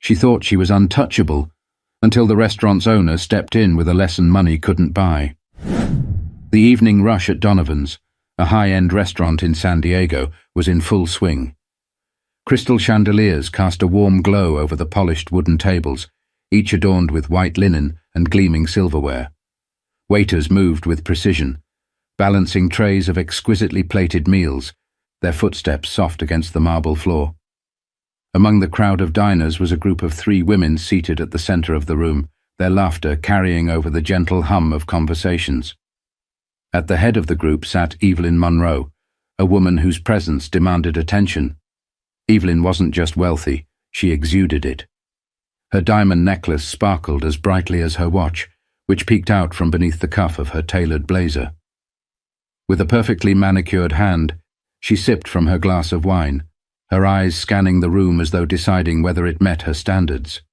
She thought she was untouchable, until the restaurant's owner stepped in with a lesson money couldn't buy. The evening rush at Donovan's, a high-end restaurant in San Diego, was in full swing. Crystal chandeliers cast a warm glow over the polished wooden tables, each adorned with white linen and gleaming silverware. Waiters moved with precision, balancing trays of exquisitely plated meals, their footsteps soft against the marble floor. Among the crowd of diners was a group of 3 women seated at the center of the room, their laughter carrying over the gentle hum of conversations. At the head of the group sat Evelyn Monroe, a woman whose presence demanded attention. Evelyn wasn't just wealthy, she exuded it. Her diamond necklace sparkled as brightly as her watch, which peeked out from beneath the cuff of her tailored blazer. With a perfectly manicured hand, she sipped from her glass of wine, her eyes scanning the room as though deciding whether it met her standards.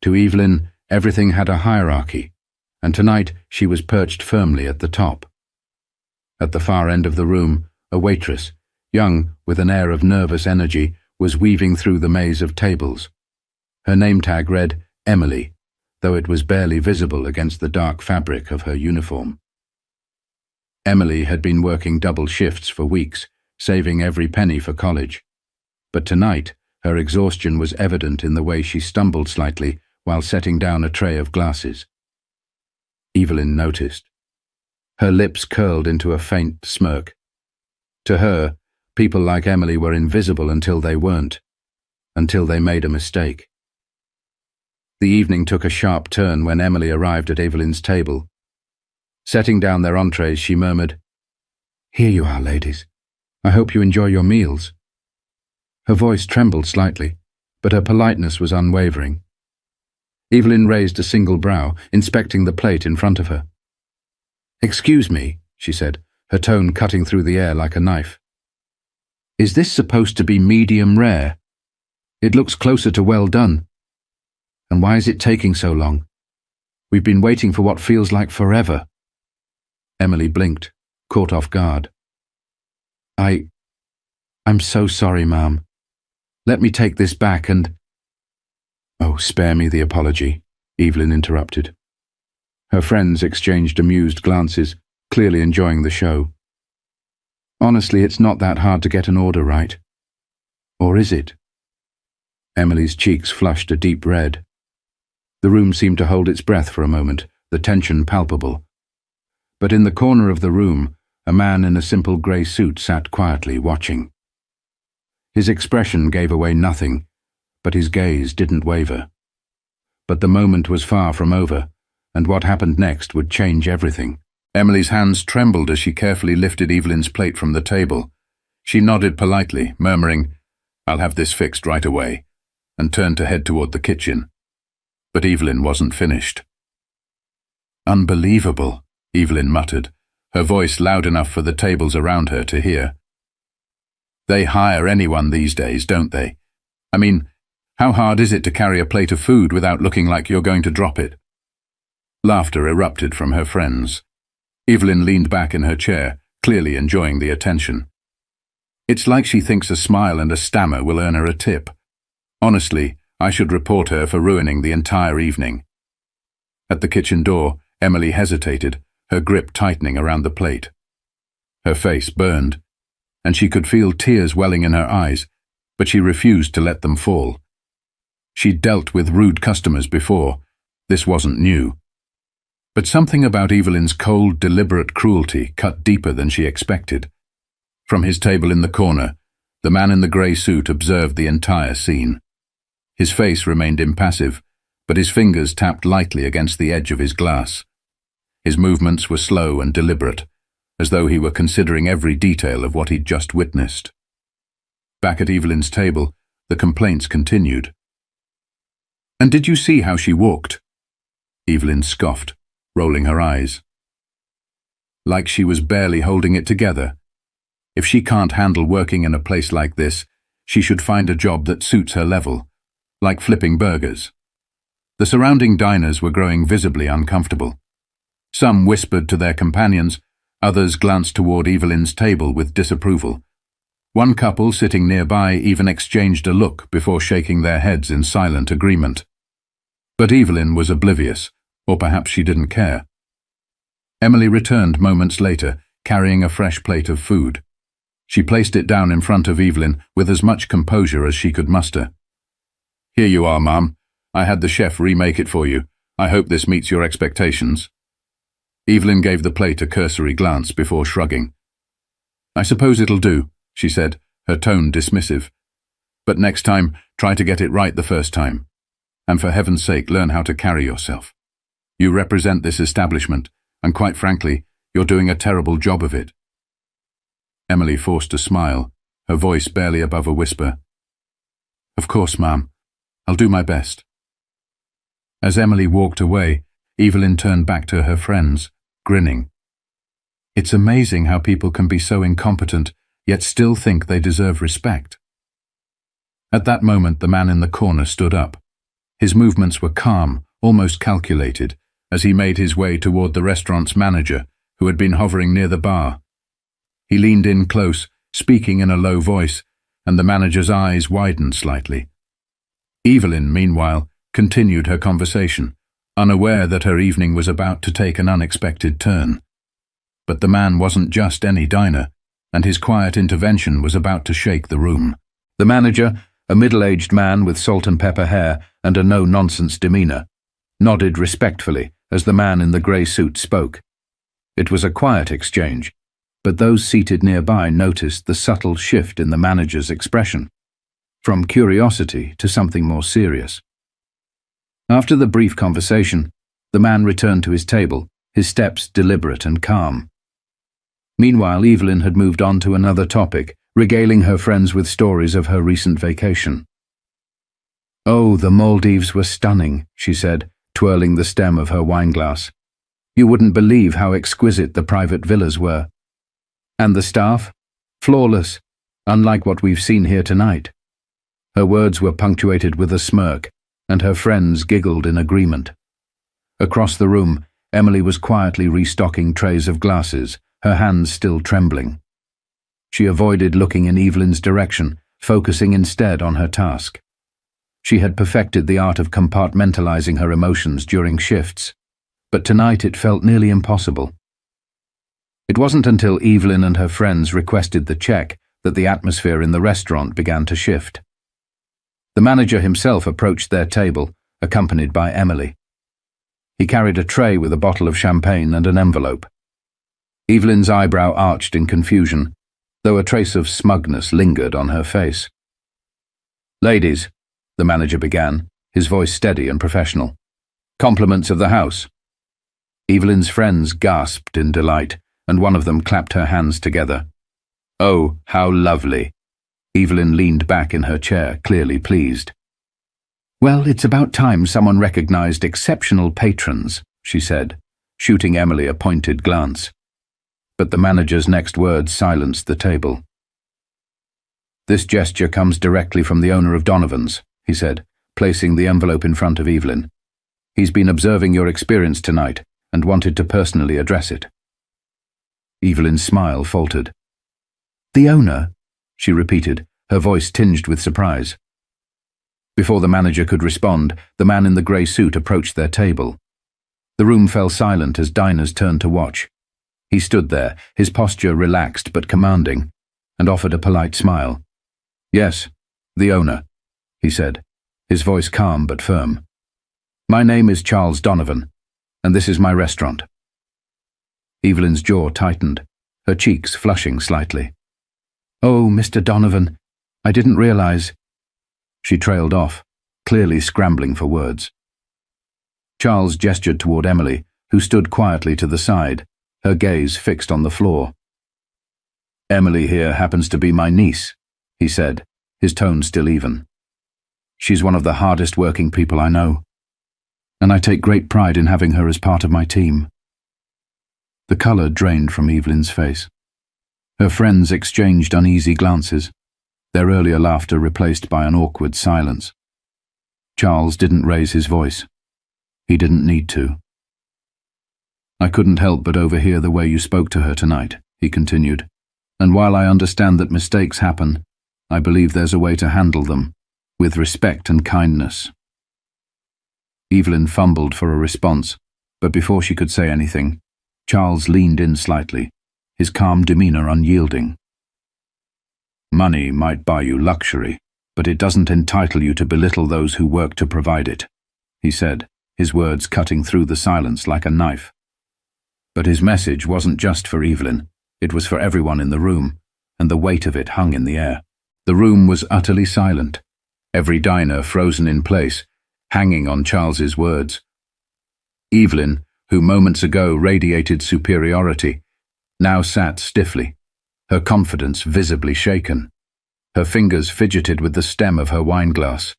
To Evelyn, everything had a hierarchy, and tonight she was perched firmly at the top. At the far end of the room, a waitress, young with an air of nervous energy, was weaving through the maze of tables. Her name tag read Emily, though it was barely visible against the dark fabric of her uniform. Emily had been working double shifts for weeks, saving every penny for college. But tonight, her exhaustion was evident in the way she stumbled slightly while setting down a tray of glasses. Evelyn noticed. Her lips curled into a faint smirk. To her, people like Emily were invisible until they weren't, until they made a mistake. The evening took a sharp turn when Emily arrived at Evelyn's table. Setting down their entrees, she murmured, "Here you are, ladies. I hope you enjoy your meals." Her voice trembled slightly, but her politeness was unwavering. Evelyn raised a single brow, inspecting the plate in front of her. "Excuse me," she said, her tone cutting through the air like a knife. "Is this supposed to be medium rare? It looks closer to well done. And why is it taking so long? We've been waiting for what feels like forever." Emily blinked, caught off guard. I'm so sorry, ma'am. Let me take this back and—" "Oh, spare me the apology," Evelyn interrupted. Her friends exchanged amused glances, clearly enjoying the show. "Honestly, it's not that hard to get an order right. Or is it?" Emily's cheeks flushed a deep red. The room seemed to hold its breath for a moment, the tension palpable. But in the corner of the room, a man in a simple grey suit sat quietly watching. His expression gave away nothing, but his gaze didn't waver. But the moment was far from over, and what happened next would change everything. Emily's hands trembled as she carefully lifted Evelyn's plate from the table. She nodded politely, murmuring, "I'll have this fixed right away," and turned to head toward the kitchen. But Evelyn wasn't finished. "Unbelievable," Evelyn muttered, her voice loud enough for the tables around her to hear. "They hire anyone these days, don't they? I mean, how hard is it to carry a plate of food without looking like you're going to drop it?" Laughter erupted from her friends. Evelyn leaned back in her chair, clearly enjoying the attention. "It's like she thinks a smile and a stammer will earn her a tip. Honestly, I should report her for ruining the entire evening." At the kitchen door, Emily hesitated, her grip tightening around the plate. Her face burned, and she could feel tears welling in her eyes, but she refused to let them fall. She'd dealt with rude customers before. This wasn't new. But something about Evelyn's cold, deliberate cruelty cut deeper than she expected. From his table in the corner, the man in the grey suit observed the entire scene. His face remained impassive, but his fingers tapped lightly against the edge of his glass. His movements were slow and deliberate, as though he were considering every detail of what he'd just witnessed. Back at Evelyn's table, the complaints continued. "And did you see how she walked?" Evelyn scoffed, rolling her eyes. "Like she was barely holding it together. If she can't handle working in a place like this, she should find a job that suits her level, like flipping burgers." The surrounding diners were growing visibly uncomfortable. Some whispered to their companions, others glanced toward Evelyn's table with disapproval. One couple sitting nearby even exchanged a look before shaking their heads in silent agreement. But Evelyn was oblivious, or perhaps she didn't care. Emily returned moments later, carrying a fresh plate of food. She placed it down in front of Evelyn with as much composure as she could muster. "Here you are, Ma'am. I had the chef remake it for you. I hope this meets your expectations." Evelyn gave the plate a cursory glance before shrugging. "I suppose it'll do," she said, her tone dismissive. "But next time, try to get it right the first time. And for heaven's sake, learn how to carry yourself. You represent this establishment, and quite frankly, you're doing a terrible job of it." Emily forced a smile, her voice barely above a whisper. "Of course, Ma'am. I'll do my best." As Emily walked away, Evelyn turned back to her friends, grinning. It's amazing how people can be so incompetent, yet still think they deserve respect. At that moment, the man in the corner stood up. His movements were calm, almost calculated, as he made his way toward the restaurant's manager, who had been hovering near the bar. He leaned in close, speaking in a low voice, and the manager's eyes widened slightly. Evelyn, meanwhile, continued her conversation, unaware that her evening was about to take an unexpected turn. But the man wasn't just any diner, and his quiet intervention was about to shake the room. The manager, a middle-aged man with salt and pepper hair and a no-nonsense demeanor, nodded respectfully as the man in the grey suit spoke. It was a quiet exchange, but those seated nearby noticed the subtle shift in the manager's expression, from curiosity to something more serious. After the brief conversation, the man returned to his table, his steps deliberate and calm. Meanwhile, Evelyn had moved on to another topic, regaling her friends with stories of her recent vacation. "Oh, the Maldives were stunning," she said, twirling the stem of her wineglass. "You wouldn't believe how exquisite the private villas were. And the staff? Flawless, unlike what we've seen here tonight." Her words were punctuated with a smirk, and her friends giggled in agreement. Across the room, Emily was quietly restocking trays of glasses, her hands still trembling. She avoided looking in Evelyn's direction, focusing instead on her task. She had perfected the art of compartmentalizing her emotions during shifts, but tonight it felt nearly impossible. It wasn't until Evelyn and her friends requested the check that the atmosphere in the restaurant began to shift. The manager himself approached their table, accompanied by Emily. He carried a tray with a bottle of champagne and an envelope. Evelyn's eyebrow arched in confusion, though a trace of smugness lingered on her face. "Ladies," the manager began, his voice steady and professional. "Compliments of the house." Evelyn's friends gasped in delight, and one of them clapped her hands together. "Oh, how lovely." Evelyn leaned back in her chair, clearly pleased. "Well, it's about time someone recognized exceptional patrons," she said, shooting Emily a pointed glance. But the manager's next words silenced the table. "This gesture comes directly from the owner of Donovan's," he said, placing the envelope in front of Evelyn. "He's been observing your experience tonight and wanted to personally address it." Evelyn's smile faltered. "The owner?" she repeated, her voice tinged with surprise. Before the manager could respond, the man in the grey suit approached their table. The room fell silent as diners turned to watch. He stood there, his posture relaxed but commanding, and offered a polite smile. "Yes, the owner," he said, his voice calm but firm. "My name is Charles Donovan, and this is my restaurant." Evelyn's jaw tightened, her cheeks flushing slightly. "Oh, Mr. Donovan, I didn't realize." She trailed off, clearly scrambling for words. Charles gestured toward Emily, who stood quietly to the side, her gaze fixed on the floor. "Emily here happens to be my niece," he said, his tone still even. "She's one of the hardest working people I know, and I take great pride in having her as part of my team." The color drained from Evelyn's face. Her friends exchanged uneasy glances, their earlier laughter replaced by an awkward silence. Charles didn't raise his voice. He didn't need to. "I couldn't help but overhear the way you spoke to her tonight," he continued, And while I understand that mistakes happen, I believe there's a way to handle them, with respect and kindness." Evelyn fumbled for a response, but before she could say anything, Charles leaned in slightly, his calm demeanor unyielding. "Money might buy you luxury, but it doesn't entitle you to belittle those who work to provide it," he said, his words cutting through the silence like a knife. But his message wasn't just for Evelyn, it was for everyone in the room, and the weight of it hung in the air. The room was utterly silent, every diner frozen in place, hanging on Charles's words. Evelyn, who moments ago radiated superiority, now sat stiffly, her confidence visibly shaken. Her fingers fidgeted with the stem of her wineglass,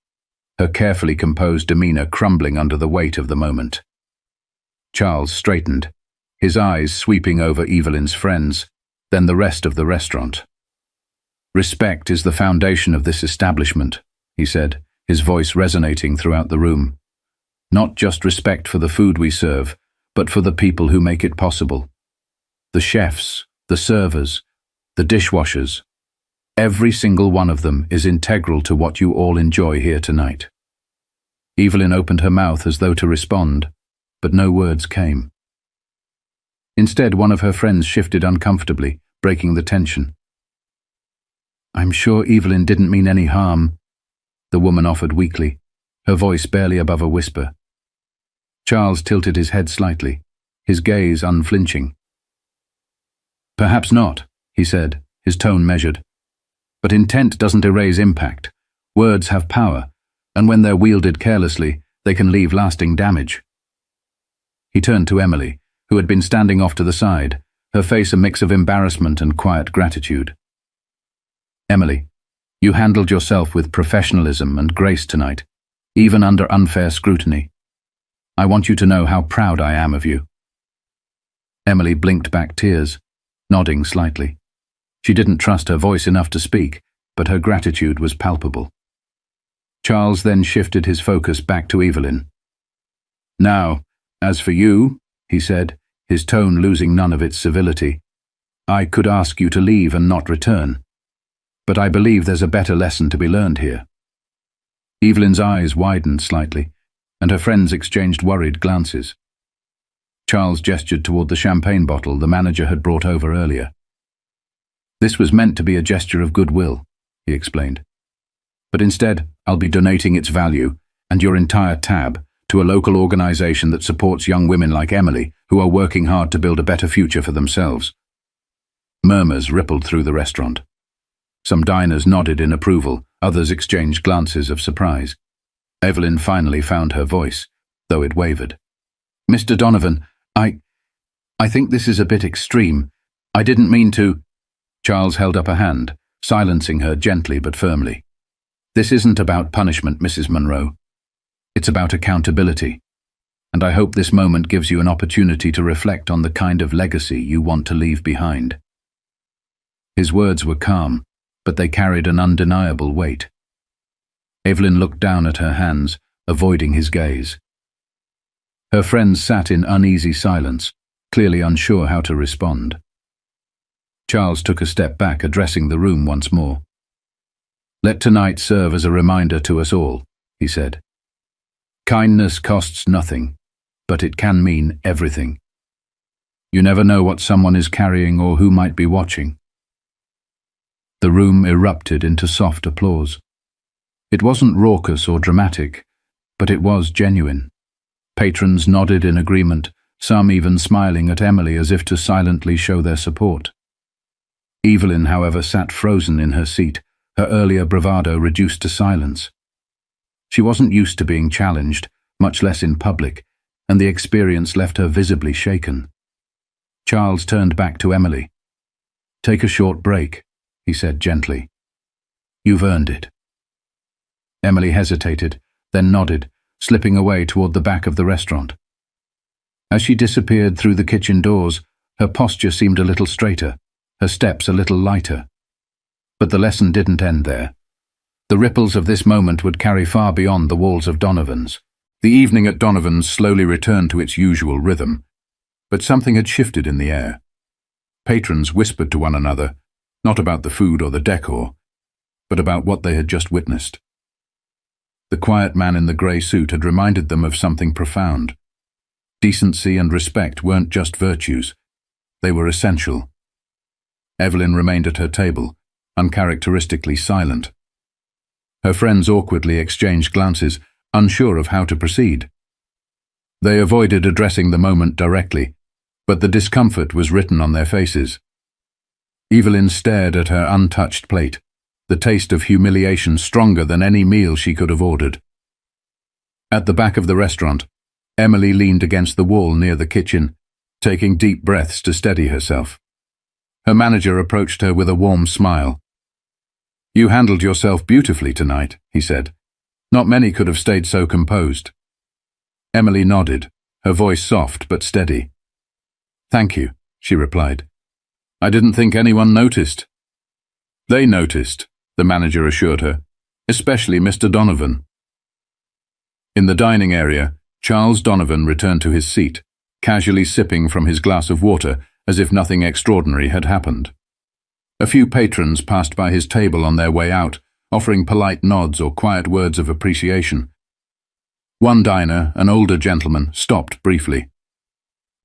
her carefully composed demeanor crumbling under the weight of the moment. Charles straightened, his eyes sweeping over Evelyn's friends, then the rest of the restaurant. "Respect is the foundation of this establishment," he said, his voice resonating throughout the room. "Not just respect for the food we serve, but for the people who make it possible. The chefs, the servers, the dishwashers. Every single one of them is integral to what you all enjoy here tonight." Evelyn opened her mouth as though to respond, but no words came. Instead, one of her friends shifted uncomfortably, breaking the tension. "I'm sure Evelyn didn't mean any harm," the woman offered weakly, her voice barely above a whisper. Charles tilted his head slightly, his gaze unflinching. "Perhaps not," he said, his tone measured. "But intent doesn't erase impact. Words have power, and when they're wielded carelessly, they can leave lasting damage." He turned to Emily, who had been standing off to the side, her face a mix of embarrassment and quiet gratitude. "Emily, you handled yourself with professionalism and grace tonight, even under unfair scrutiny. I want you to know how proud I am of you." Emily blinked back tears, nodding slightly. She didn't trust her voice enough to speak, but her gratitude was palpable. Charles then shifted his focus back to Evelyn. "Now, as for you," he said, his tone losing none of its civility, "I could ask you to leave and not return. But I believe there's a better lesson to be learned here." Evelyn's eyes widened slightly, and her friends exchanged worried glances. Charles gestured toward the champagne bottle the manager had brought over earlier. "This was meant to be a gesture of goodwill," he explained. "But instead, I'll be donating its value, and your entire tab, to a local organization that supports young women like Emily who are working hard to build a better future for themselves." Murmurs rippled through the restaurant. Some diners nodded in approval, others exchanged glances of surprise. Evelyn finally found her voice, though it wavered. "Mr. Donovan, I think this is a bit extreme. I didn't mean to—" Charles held up a hand, silencing her gently but firmly. "This isn't about punishment, Mrs. Monroe. It's about accountability. And I hope this moment gives you an opportunity to reflect on the kind of legacy you want to leave behind." His words were calm, but they carried an undeniable weight. Evelyn looked down at her hands, avoiding his gaze. Her friends sat in uneasy silence, clearly unsure how to respond. Charles took a step back, addressing the room once more. "Let tonight serve as a reminder to us all," he said. "Kindness costs nothing, but it can mean everything. You never know what someone is carrying or who might be watching." The room erupted into soft applause. It wasn't raucous or dramatic, but it was genuine. Patrons nodded in agreement, some even smiling at Emily as if to silently show their support. Evelyn, however, sat frozen in her seat, her earlier bravado reduced to silence. She wasn't used to being challenged, much less in public, and the experience left her visibly shaken. Charles turned back to Emily. "Take a short break," he said gently. "You've earned it." Emily hesitated, then nodded, slipping away toward the back of the restaurant. As she disappeared through the kitchen doors, her posture seemed a little straighter, her steps a little lighter. But the lesson didn't end there. The ripples of this moment would carry far beyond the walls of Donovan's. The evening at Donovan's slowly returned to its usual rhythm, but something had shifted in the air. Patrons whispered to one another, not about the food or the decor, but about what they had just witnessed. The quiet man in the grey suit had reminded them of something profound. Decency and respect weren't just virtues, they were essential. Evelyn remained at her table, uncharacteristically silent. Her friends awkwardly exchanged glances, unsure of how to proceed. They avoided addressing the moment directly, but the discomfort was written on their faces. Evelyn stared at her untouched plate, the taste of humiliation stronger than any meal she could have ordered. At the back of the restaurant, Emily leaned against the wall near the kitchen, taking deep breaths to steady herself. Her manager approached her with a warm smile. "You handled yourself beautifully tonight," he said. "Not many could have stayed so composed." Emily nodded, her voice soft but steady. "Thank you," she replied. "I didn't think anyone noticed." "They noticed," the manager assured her, "especially Mr. Donovan." In the dining area, Charles Donovan returned to his seat, casually sipping from his glass of water as if nothing extraordinary had happened. A few patrons passed by his table on their way out, offering polite nods or quiet words of appreciation. One diner, an older gentleman, stopped briefly.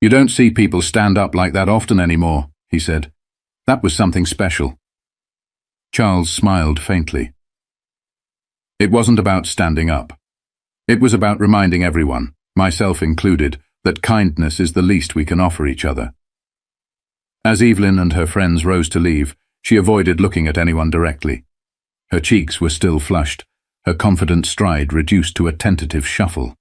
"You don't see people stand up like that often anymore," he said. "That was something special." Charles smiled faintly. It wasn't about standing up. It was about reminding everyone, myself included, that kindness is the least we can offer each other. As Evelyn and her friends rose to leave, she avoided looking at anyone directly. Her cheeks were still flushed, her confident stride reduced to a tentative shuffle.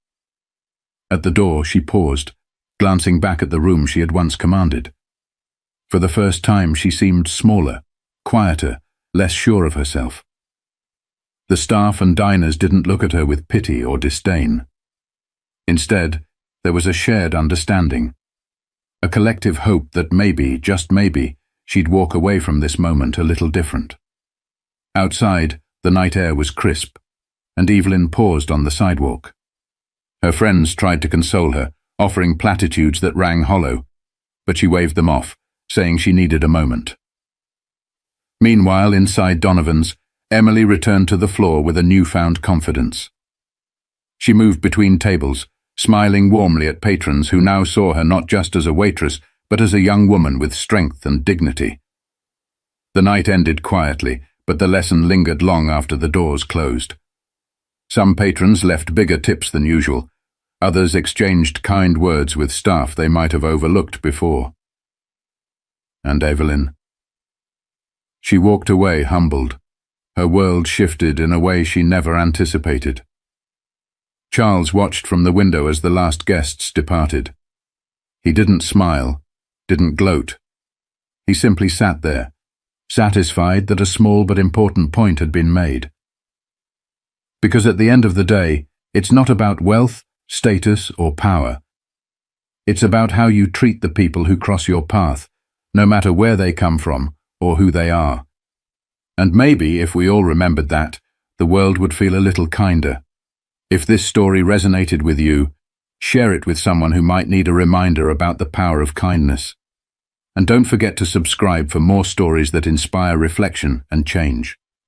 At the door, she paused, glancing back at the room she had once commanded. For the first time, she seemed smaller, quieter, less sure of herself. The staff and diners didn't look at her with pity or disdain. Instead, there was a shared understanding, a collective hope that maybe, just maybe, she'd walk away from this moment a little different. Outside, the night air was crisp, and Evelyn paused on the sidewalk. Her friends tried to console her, offering platitudes that rang hollow, but she waved them off, saying she needed a moment. Meanwhile, inside Donovan's, Emily returned to the floor with a newfound confidence. She moved between tables, smiling warmly at patrons who now saw her not just as a waitress, but as a young woman with strength and dignity. The night ended quietly, but the lesson lingered long after the doors closed. Some patrons left bigger tips than usual. Others exchanged kind words with staff they might have overlooked before. And Evelyn? She walked away humbled. Her world shifted in a way she never anticipated. Charles watched from the window as the last guests departed. He didn't smile, didn't gloat. He simply sat there, satisfied that a small but important point had been made. Because at the end of the day, it's not about wealth, status, or power. It's about how you treat the people who cross your path, no matter where they come from or who they are. And maybe, if we all remembered that, the world would feel a little kinder. If this story resonated with you, share it with someone who might need a reminder about the power of kindness. And don't forget to subscribe for more stories that inspire reflection and change.